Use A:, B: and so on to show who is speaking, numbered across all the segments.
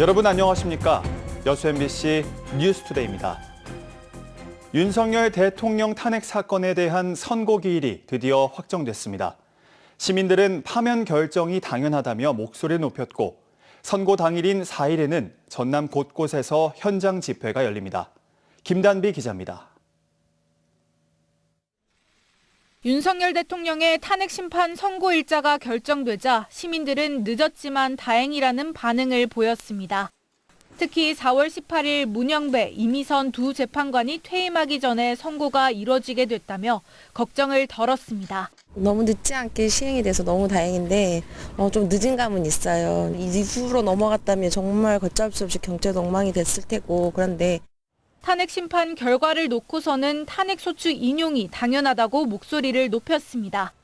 A: 여러분 안녕하십니까? 여수 MBC 뉴스투데이입니다. 윤석열 대통령 탄핵 사건에 대한 선고기일이 드디어 확정됐습니다. 시민들은 파면 결정이 당연하다며 목소리를 높였고 선고 당일인 4일에는 전남 곳곳에서 현장 집회가 열립니다. 김단비 기자입니다.
B: 윤석열 대통령의 탄핵 심판 선고일자가 결정되자 시민들은 늦었지만 다행이라는 반응을 보였습니다. 특히 4월 18일 문영배, 이미선 두 재판관이 퇴임하기 전에 선고가 이뤄지게 됐다며 걱정을 덜었습니다.
C: 너무 늦지 않게 시행이 돼서 너무 다행인데 좀 늦은 감은 있어요. 이후로 넘어갔다면 정말 걷잡을 수 없이 경제도 엉망이 됐을 테고 그런데
B: 탄핵 심판 결과를 놓고서는 탄핵소추 인용이 당연하다고 목소리를 높였습니다.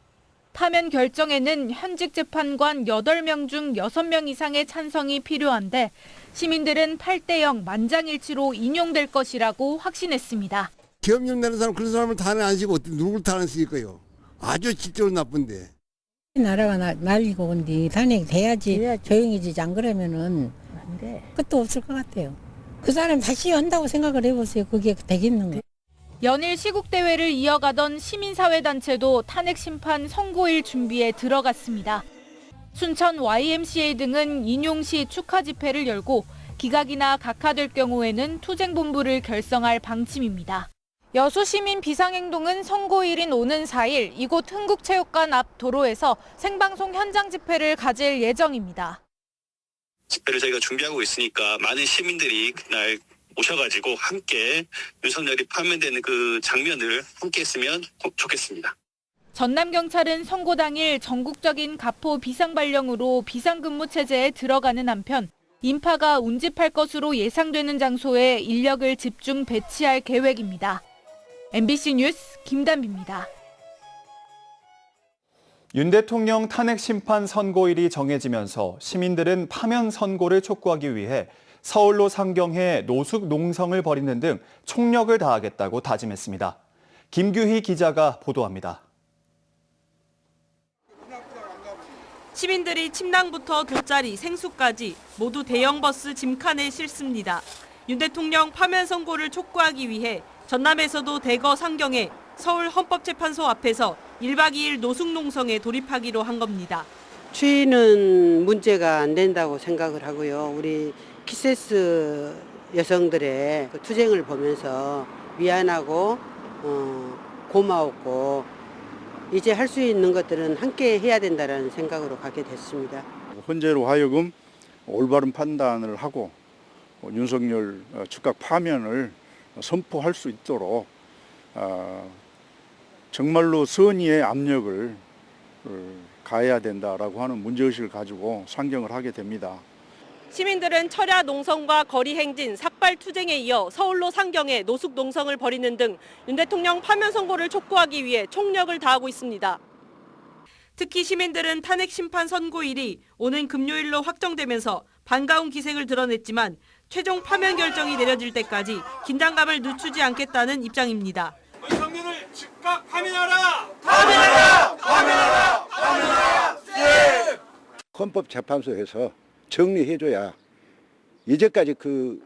B: 파면 결정에는 현직 재판관 8명 중 6명 이상의 찬성이 필요한데 시민들은 8대0 만장일치로 인용될 것이라고 확신했습니다.
D: 기업령 내는 사람 그런 사람을 탄핵 안 시고 누굴 탄핵시킬 거예요. 아주 질적으로 나쁜데.
E: 나라가 날리고 온뒤 탄핵 돼야지 조용해지지 안 그러면은 끝도 없을 것 같아요. 그 사람 다시 한다고 생각을 해보세요. 그게 되겠는가.
B: 연일 시국대회를 이어가던 시민사회단체도 탄핵 심판 선고일 준비에 들어갔습니다. 순천 YMCA 등은 인용 시 축하 집회를 열고 기각이나 각하될 경우에는 투쟁본부를 결성할 방침입니다. 여수시민 비상행동은 선고일인 오는 4일 이곳 흥국체육관 앞 도로에서 생방송 현장 집회를 가질 예정입니다.
F: 집회를 저희가 준비하고 있으니까 많은 시민들이 그날 오셔가지고 함께 윤석열이 파면되는 그 장면을 함께 했으면 좋겠습니다.
B: 전남경찰은 선고 당일 전국적인 가포 비상발령으로 비상근무 체제에 들어가는 한편 인파가 운집할 것으로 예상되는 장소에 인력을 집중 배치할 계획입니다. MBC 뉴스 김단비입니다.
A: 윤 대통령 탄핵 심판 선고일이 정해지면서 시민들은 파면 선고를 촉구하기 위해 서울로 상경해 노숙 농성을 벌이는 등 총력을 다하겠다고 다짐했습니다. 김규희 기자가 보도합니다.
G: 시민들이 침낭부터 돗자리, 생수까지 모두 대형 버스 짐칸에 싣습니다. 윤 대통령 파면 선고를 촉구하기 위해 전남에서도 대거 상경해 서울헌법재판소 앞에서 1박 2일 노숙농성에 돌입하기로 한 겁니다.
H: 추위는 문제가 안 된다고 생각을 하고요. 우리 키세스 여성들의 그 투쟁을 보면서 미안하고 고마웠고 이제 할 수 있는 것들은 함께 해야 된다는 생각으로 가게 됐습니다.
I: 헌재로 하여금 올바른 판단을 하고 윤석열 즉각 파면을 선포할 수 있도록 정말로 선의의 압력을 가해야 된다라고 하는 문제의식을 가지고 상경을 하게 됩니다.
G: 시민들은 철야 농성과 거리 행진, 삭발 투쟁에 이어 서울로 상경해 노숙 농성을 벌이는 등 윤 대통령 파면 선고를 촉구하기 위해 총력을 다하고 있습니다. 특히 시민들은 탄핵 심판 선고일이 오는 금요일로 확정되면서 반가운 기색을 드러냈지만 최종 파면 결정이 내려질 때까지 긴장감을 늦추지 않겠다는 입장입니다.
F: 윤석열을 즉각 파면하라!
D: 파면하라! 파면하라! 파면하라! 예!
J: 헌법재판소에서 정리해줘야 이제까지 그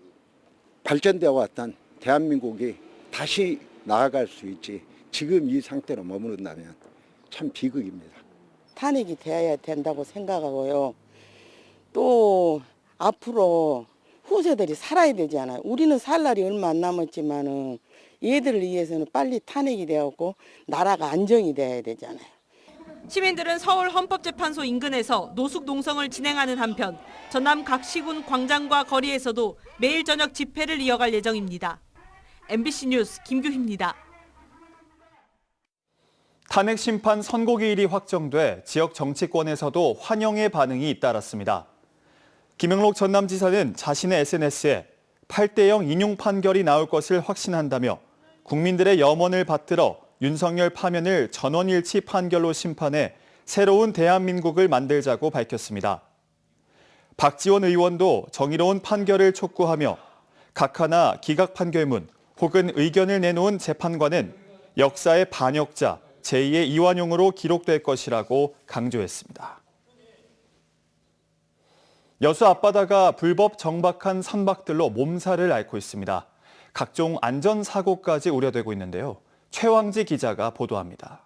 J: 발전되어 왔던 대한민국이 다시 나아갈 수 있지. 지금 이 상태로 머무른다면 참 비극입니다.
K: 탄핵이 돼야 된다고 생각하고요. 또 앞으로 후세들이 살아야 되잖아요. 우리는 살 날이 얼마 안 남았지만은 얘들을 위해서는 빨리 탄핵이 되었고 나라가 안정이 돼야 되잖아요.
G: 시민들은 서울헌법재판소 인근에서 노숙 농성을 진행하는 한편 전남 각 시군 광장과 거리에서도 매일 저녁 집회를 이어갈 예정입니다. MBC 뉴스 김규희입니다.
A: 탄핵 심판 선고기일이 확정돼 지역 정치권에서도 환영의 반응이 잇따랐습니다. 김영록 전남지사는 자신의 SNS에 8대0 인용 판결이 나올 것을 확신한다며 국민들의 염원을 받들어 윤석열 파면을 전원일치 판결로 심판해 새로운 대한민국을 만들자고 밝혔습니다. 박지원 의원도 정의로운 판결을 촉구하며 각하나 기각 판결문 혹은 의견을 내놓은 재판관은 역사의 반역자, 제2의 이완용으로 기록될 것이라고 강조했습니다. 여수 앞바다가 불법 정박한 선박들로 몸살을 앓고 있습니다. 각종 안전사고까지 우려되고 있는데요. 최왕지 기자가 보도합니다.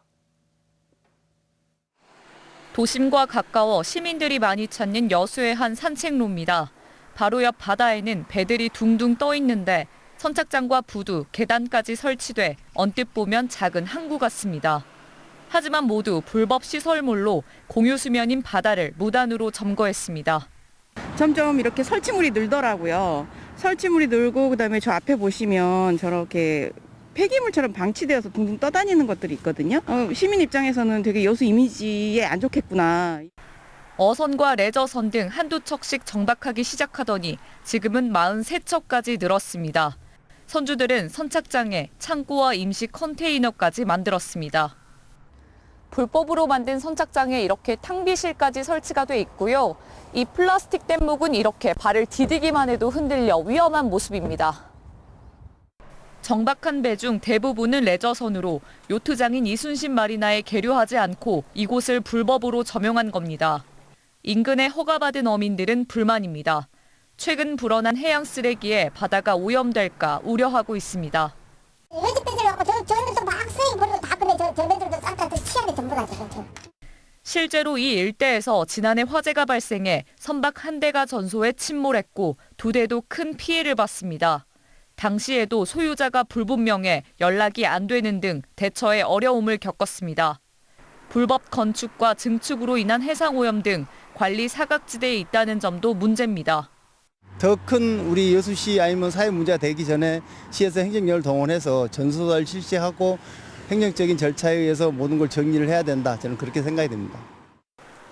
L: 도심과 가까워 시민들이 많이 찾는 여수의 한 산책로입니다. 바로 옆 바다에는 배들이 둥둥 떠 있는데 선착장과 부두, 계단까지 설치돼 언뜻 보면 작은 항구 같습니다. 하지만 모두 불법 시설물로 공유 수면인 바다를 무단으로 점거했습니다.
M: 점점 이렇게 설치물이 늘더라고요. 설치물이 늘고 그다음에 저 앞에 보시면 저렇게 폐기물처럼 방치되어서 둥둥 떠다니는 것들이 있거든요. 시민 입장에서는 되게 여수 이미지에 안 좋겠구나.
L: 어선과 레저선 등 한두 척씩 정박하기 시작하더니 지금은 43척까지 늘었습니다. 선주들은 선착장에 창고와 임시 컨테이너까지 만들었습니다. 불법으로 만든 선착장에 이렇게 탕비실까지 설치가 돼 있고요. 이 플라스틱 뗏목은 이렇게 발을 디디기만 해도 흔들려 위험한 모습입니다. 정박한 배 중 대부분은 레저선으로 요트장인 이순신 마리나에 계류하지 않고 이곳을 불법으로 점용한 겁니다. 인근에 허가받은 어민들은 불만입니다. 최근 불어난 해양 쓰레기에 바다가 오염될까 우려하고 있습니다. 실제로 이 일대에서 지난해 화재가 발생해 선박 한 대가 전소해 침몰했고 2대도 큰 피해를 봤습니다. 당시에도 소유자가 불분명해 연락이 안 되는 등 대처에 어려움을 겪었습니다. 불법 건축과 증축으로 인한 해상오염 등 관리 사각지대에 있다는 점도 문제입니다.
N: 더 큰 우리 여수시 아니면 사회 문제가 되기 전에 시에서 행정력을 동원해서 전수조사를 실시하고 행정적인 절차에 의해서 모든 걸 정리를 해야 된다. 저는 그렇게 생각이 됩니다.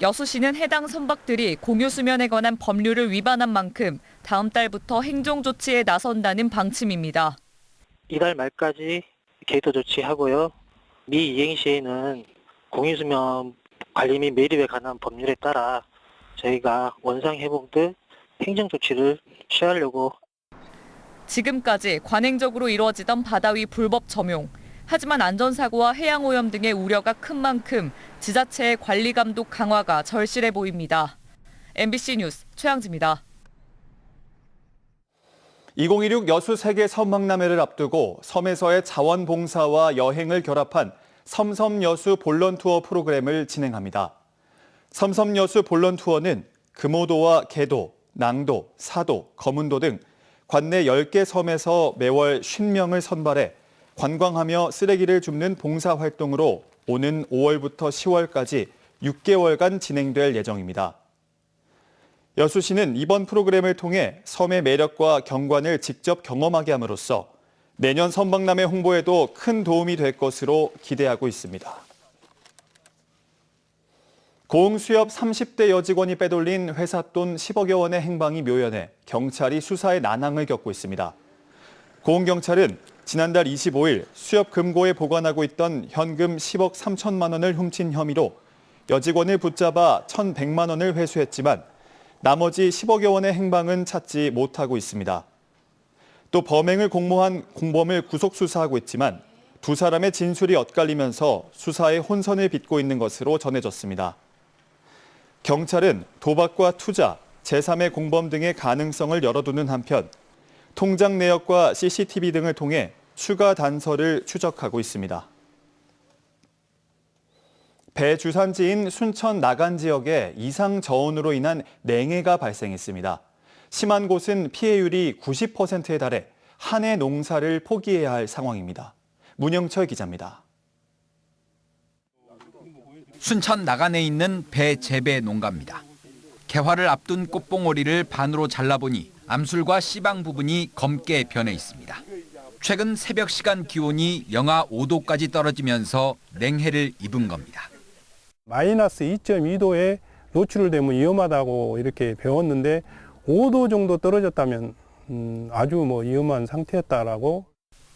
L: 여수시는 해당 선박들이 공유 수면에 관한 법률을 위반한 만큼 다음 달부터 행정 조치에 나선다는 방침입니다.
O: 이달 말까지 게이트 조치하고요. 미이행 시에는 공유 수면 관리 및 매립에 관한 법률에 따라 저희가 원상 회복 등 행정 조치를 취하려고.
L: 지금까지 관행적으로 이루어지던 바다 위 불법 점용. 하지만 안전사고와 해양오염 등의 우려가 큰 만큼 지자체의 관리 감독 강화가 절실해 보입니다. MBC 뉴스 최양지입니다.
A: 2016 여수 세계 섬박람회를 앞두고 섬에서의 자원봉사와 여행을 결합한 섬섬여수 본론투어 프로그램을 진행합니다. 섬섬여수 본론투어는 금오도와 계도, 낭도, 사도, 거문도 등 관내 10개 섬에서 매월 50명을 선발해 관광하며 쓰레기를 줍는 봉사활동으로 오는 5월부터 10월까지 6개월간 진행될 예정입니다. 여수시는 이번 프로그램을 통해 섬의 매력과 경관을 직접 경험하게 함으로써 내년 섬박람회 홍보에도 큰 도움이 될 것으로 기대하고 있습니다. 고흥수협 30대 여직원이 빼돌린 회사 돈 10억여 원의 행방이 묘연해 경찰이 수사에 난항을 겪고 있습니다. 고흥경찰은 지난달 25일 수협 금고에 보관하고 있던 현금 10억 3천만 원을 훔친 혐의로 여직원을 붙잡아 1,100만 원을 회수했지만 나머지 10억여 원의 행방은 찾지 못하고 있습니다. 또 범행을 공모한 공범을 구속 수사하고 있지만 두 사람의 진술이 엇갈리면서 수사에 혼선을 빚고 있는 것으로 전해졌습니다. 경찰은 도박과 투자, 제3의 공범 등의 가능성을 열어두는 한편 통장 내역과 CCTV 등을 통해 추가 단서를 추적하고 있습니다. 배 주산지인 순천 나간 지역에 이상 저온으로 인한 냉해가 발생했습니다. 심한 곳은 피해율이 90%에 달해 한 해 농사를 포기해야 할 상황입니다. 문영철 기자입니다.
P: 순천 나간에 있는 배 재배 농가입니다. 개화를 앞둔 꽃봉오리를 반으로 잘라보니 암술과 씨방 부분이 검게 변해 있습니다. 최근 새벽 시간 기온이 영하 5도까지 떨어지면서 냉해를 입은 겁니다.
Q: 마이너스 2.2도에 노출되면 위험하다고 이렇게 배웠는데 5도 정도 떨어졌다면 아주 위험한 상태였다라고.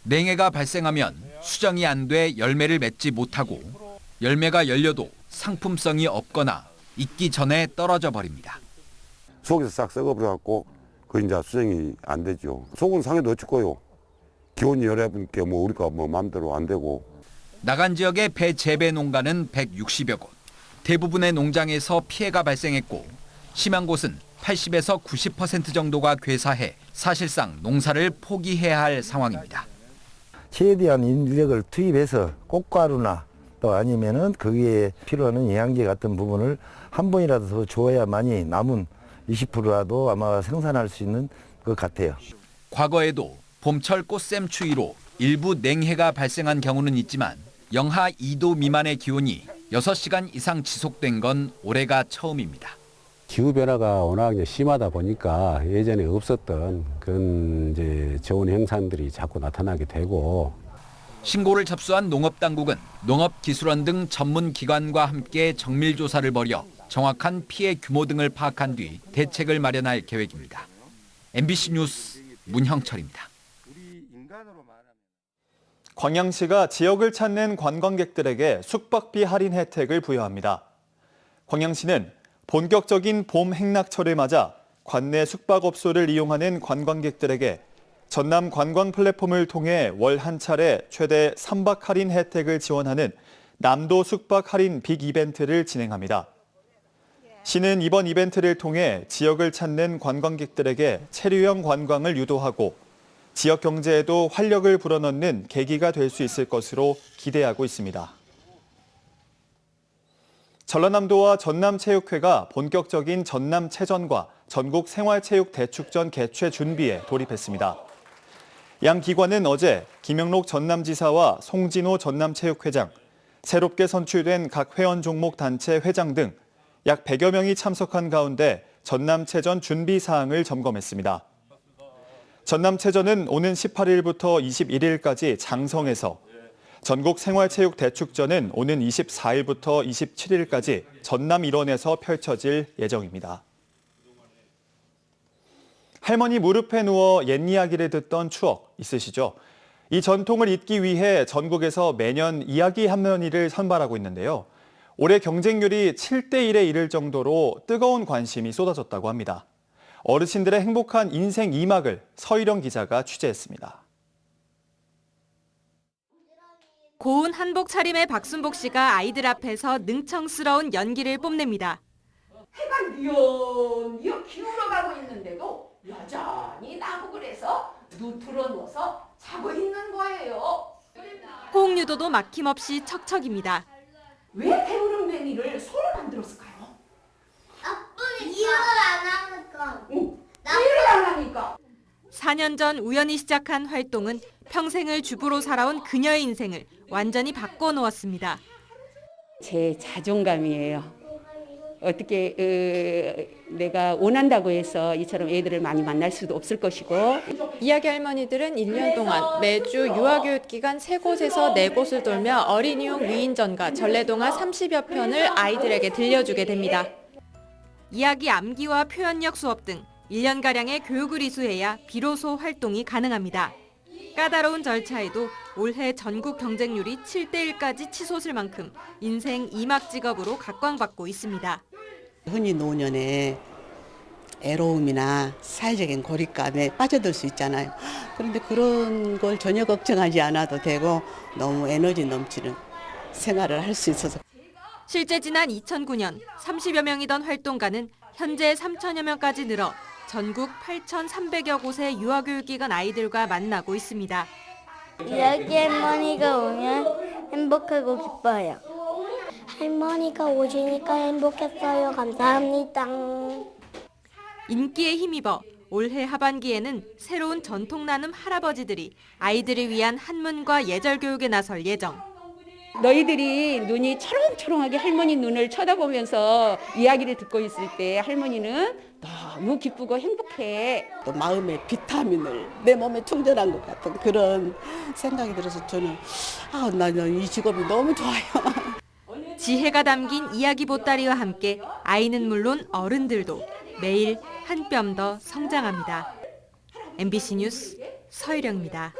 P: 냉해가 발생하면 수정이 안 돼 열매를 맺지 못하고 열매가 열려도 상품성이 없거나 익기 전에 떨어져 버립니다.
R: 속에서 싹 썩어버려갖고 그 이제 수정이 안 되죠. 속은 상해도 어쩌고요. 기온이 열해보니까 우리가 마음대로 안 되고.
P: 나간 지역의 배 재배 농가는 160여 곳. 대부분의 농장에서 피해가 발생했고 심한 곳은 80에서 90% 정도가 괴사해 사실상 농사를 포기해야 할 상황입니다.
S: 최대한 인력을 투입해서 꽃가루나 또 아니면은 거기에 필요한 영양제 같은 부분을 한 번이라도 더 줘야만이 남은 20%라도 아마 생산할 수 있는 것 같아요.
P: 과거에도 봄철 꽃샘 추위로 일부 냉해가 발생한 경우는 있지만 영하 2도 미만의 기온이 6시간 이상 지속된 건 올해가 처음입니다.
T: 기후변화가 워낙 심하다 보니까 예전에 없었던 그런 저온 현상들이 자꾸 나타나게 되고,
P: 신고를 접수한 농업당국은 농업기술원 등 전문 기관과 함께 정밀조사를 벌여 정확한 피해 규모 등을 파악한 뒤 대책을 마련할 계획입니다. MBC 뉴스 문형철입니다.
A: 광양시가 지역을 찾는 관광객들에게 숙박비 할인 혜택을 부여합니다. 광양시는 본격적인 봄 행락철을 맞아 관내 숙박업소를 이용하는 관광객들에게 전남 관광 플랫폼을 통해 월 한 차례 최대 3박 할인 혜택을 지원하는 남도 숙박 할인 빅 이벤트를 진행합니다. 시는 이번 이벤트를 통해 지역을 찾는 관광객들에게 체류형 관광을 유도하고 지역 경제에도 활력을 불어넣는 계기가 될 수 있을 것으로 기대하고 있습니다. 전라남도와 전남체육회가 본격적인 전남체전과 전국 생활체육대축전 개최 준비에 돌입했습니다. 양 기관은 어제 김영록 전남지사와 송진호 전남체육회장, 새롭게 선출된 각 회원 종목 단체 회장 등 약 100여 명이 참석한 가운데 전남체전 준비 사항을 점검했습니다. 전남체전은 오는 18일부터 21일까지 장성에서, 전국 생활체육대축전은 오는 24일부터 27일까지 전남 일원에서 펼쳐질 예정입니다. 할머니 무릎에 누워 옛 이야기를 듣던 추억 있으시죠? 이 전통을 잇기 위해 전국에서 매년 이야기 할머니를 선발하고 있는데요. 올해 경쟁률이 7대1에 이를 정도로 뜨거운 관심이 쏟아졌다고 합니다. 어르신들의 행복한 인생 2막을 서희령 기자가 취재했습니다.
U: 고운 한복 차림의 박순복 씨가 아이들 앞에서 능청스러운 연기를 뽐냅니다.
V: 해가 뉘엿뉘엿 기울어가고 있는데도 여전히 나복을 해서 누틀어 누워서 자고 있는 거예요.
U: 호응유도도 막힘없이 척척입니다.
V: 왜 배우는 맹이를 손을 만들었을까요?
W: 일을 안 하니까.
V: 일을 안 하니까.
U: 4년 전 우연히 시작한 활동은 평생을 주부로 살아온 그녀의 인생을 완전히 바꿔놓았습니다.
X: 제 자존감이에요. 어떻게 내가 원한다고 해서 이처럼 애들을 많이 만날 수도 없을 것이고.
Y: 이야기 할머니들은 1년 동안 매주 유아교육 기관 3곳에서 4곳을 돌며 어린이용 위인전과 전래동화 30여 편을 아이들에게 들려주게 됩니다.
U: 이야기 암기와 표현력 수업 등 1년가량의 교육을 이수해야 비로소 활동이 가능합니다. 까다로운 절차에도 올해 전국 경쟁률이 7대1까지 치솟을 만큼 인생 2막 직업으로 각광받고 있습니다.
H: 흔히 노년에 애로움이나 사회적인 고립감에 빠져들 수 있잖아요. 그런데 그런 걸 전혀 걱정하지 않아도 되고 너무 에너지 넘치는 생활을 할 수 있어서.
U: 실제 지난 2009년 30여 명이던 활동가는 현재 3천여 명까지 늘어 전국 8,300여 곳의 유아교육기관 아이들과 만나고 있습니다.
W: 이야기 할머니가 오면 행복하고 기뻐요. 할머니가 오시니까 행복했어요. 감사합니다.
U: 인기에 힘입어 올해 하반기에는 새로운 전통 나눔 할아버지들이 아이들을 위한 한문과 예절 교육에 나설 예정.
X: 너희들이 눈이 초롱초롱하게 할머니 눈을 쳐다보면서 이야기를 듣고 있을 때 할머니는 너무 기쁘고 행복해.
H: 또 마음의 비타민을 내 몸에 충전한 것 같은 그런 생각이 들어서 저는 나는 이 직업이 너무 좋아요.
U: 지혜가 담긴 이야기 보따리와 함께 아이는 물론 어른들도 매일 한 뼘 더 성장합니다. MBC 뉴스 서희령입니다.